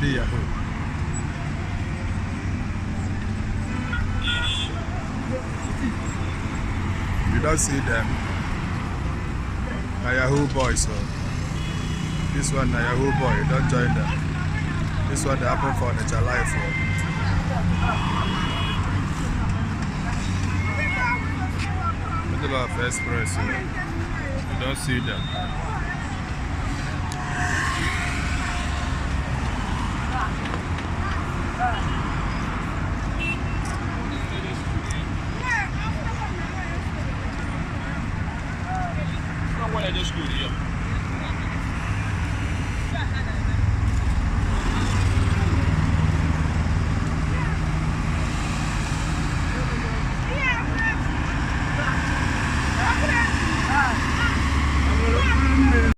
only Yahoo. You don't see them. Na Yahoo boys, so this one na Yahoo boy, you don't join them. This one they happen for nature life. Middle of express, so you don't see them. What I just do here.